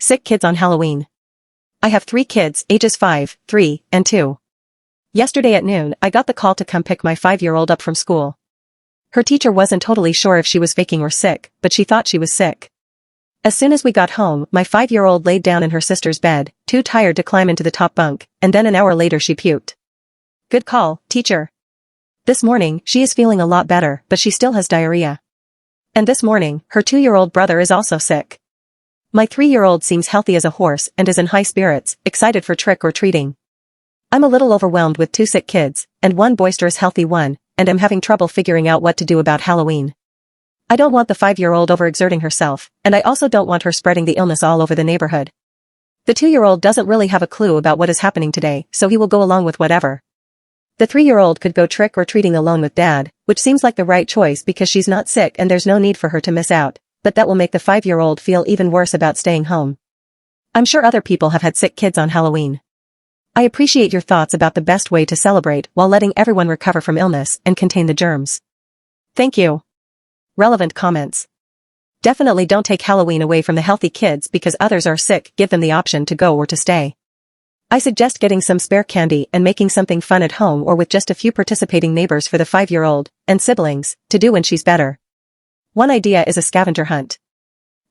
Sick kids on Halloween. I have 3 kids, ages 5, 3, and 2. Yesterday at noon, I got the call to come pick my 5-year-old up from school. Her teacher wasn't totally sure if she was faking or sick, but she thought she was sick. As soon as we got home, my 5-year-old laid down in her sister's bed, too tired to climb into the top bunk, and then an hour later she puked. Good call, teacher. This morning, she is feeling a lot better, but she still has diarrhea. And this morning, her 2-year-old brother is also sick. My 3-year-old seems healthy as a horse and is in high spirits, excited for trick-or-treating. I'm a little overwhelmed with 2 sick kids, and 1 boisterous healthy one, and I'm having trouble figuring out what to do about Halloween. I don't want the 5-year-old overexerting herself, and I also don't want her spreading the illness all over the neighborhood. The 2-year-old doesn't really have a clue about what is happening today, so he will go along with whatever. The 3-year-old could go trick-or-treating alone with Dad, which seems like the right choice because she's not sick and there's no need for her to miss out, but that will make the 5-year-old feel even worse about staying home. I'm sure other people have had sick kids on Halloween. I appreciate your thoughts about the best way to celebrate while letting everyone recover from illness and contain the germs. Thank you. Relevant comments. Definitely don't take Halloween away from the healthy kids because others are sick. Give them the option to go or to stay. I suggest getting some spare candy and making something fun at home or with just a few participating neighbors for the 5-year-old and siblings to do when she's better. One idea is a scavenger hunt.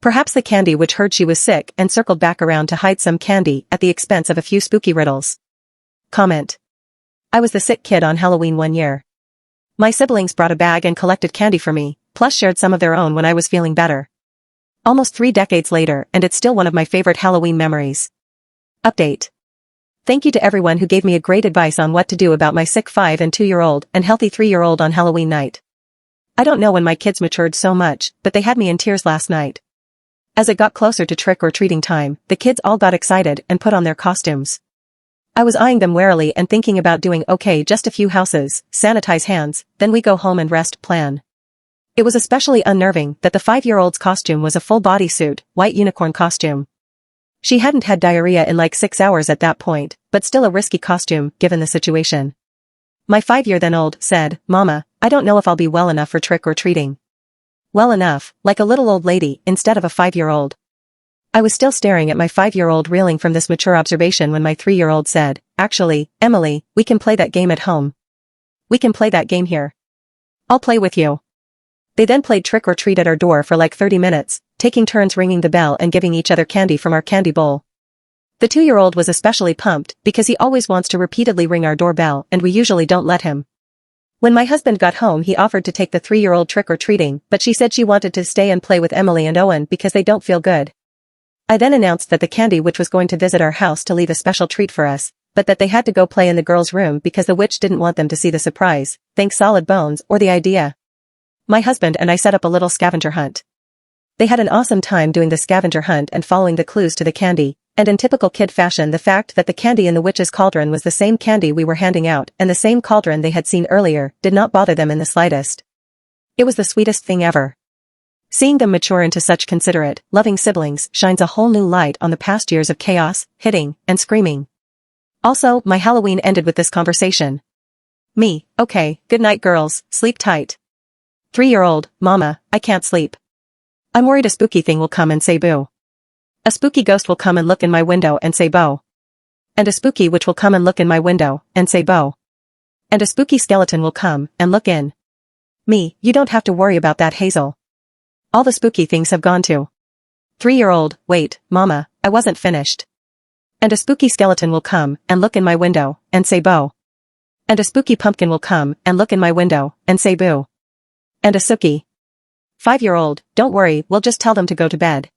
Perhaps the candy witch heard she was sick and circled back around to hide some candy at the expense of a few spooky riddles. Comment. I was the sick kid on Halloween one year. My siblings brought a bag and collected candy for me, plus shared some of their own when I was feeling better. Almost 3 decades later, and it's still one of my favorite Halloween memories. Update. Thank you to everyone who gave me a great advice on what to do about my sick 5 and 2-year-old and healthy 3-year-old on Halloween night. I don't know when my kids matured so much, but they had me in tears last night. As it got closer to trick-or-treating time, the kids all got excited and put on their costumes. I was eyeing them warily and thinking about doing okay, just a few houses, sanitize hands, then we go home and rest plan. It was especially unnerving that the 5-year-old's costume was a full bodysuit, white unicorn costume. She hadn't had diarrhea in like 6 hours at that point, but still a risky costume, given the situation. My 5-year-then-old said, "Mama, I don't know if I'll be well enough for trick-or-treating." Well enough, like a little old lady, instead of a 5-year-old. I was still staring at my 5-year-old reeling from this mature observation when my 3-year-old said, "Actually, Emily, we can play that game at home. We can play that game here. I'll play with you." They then played trick-or-treat at our door for like 30 minutes, taking turns ringing the bell and giving each other candy from our candy bowl. The 2-year-old was especially pumped because he always wants to repeatedly ring our doorbell and we usually don't let him. When my husband got home he offered to take the 3-year-old trick-or-treating, but she said she wanted to stay and play with Emily and Owen because they don't feel good. I then announced that the candy witch was going to visit our house to leave a special treat for us, but that they had to go play in the girls' room because the witch didn't want them to see the surprise. Thanks Solid Bones or the idea. My husband and I set up a little scavenger hunt. They had an awesome time doing the scavenger hunt and following the clues to the candy, and in typical kid fashion the fact that the candy in the witch's cauldron was the same candy we were handing out and the same cauldron they had seen earlier did not bother them in the slightest. It was the sweetest thing ever. Seeing them mature into such considerate, loving siblings shines a whole new light on the past years of chaos, hitting, and screaming. Also, my Halloween ended with this conversation. Me, okay, good night girls, sleep tight. 3-year-old, Mama, I can't sleep. I'm worried a spooky thing will come and say boo. A spooky ghost will come and look in my window and say bo. And a spooky witch will come and look in my window and say bo. And a spooky skeleton will come and look in. Me, you don't have to worry about that, Hazel. All the spooky things have gone too. 3-year-old, wait, Mama, I wasn't finished. And a spooky skeleton will come and look in my window and say bo. And a spooky pumpkin will come and look in my window and say boo. And a sookie. 5-year-old, don't worry, we'll just tell them to go to bed.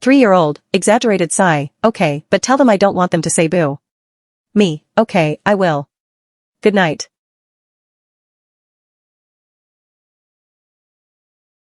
3-year-old, exaggerated sigh, okay, but tell them I don't want them to say boo. Me, okay, I will. Good night.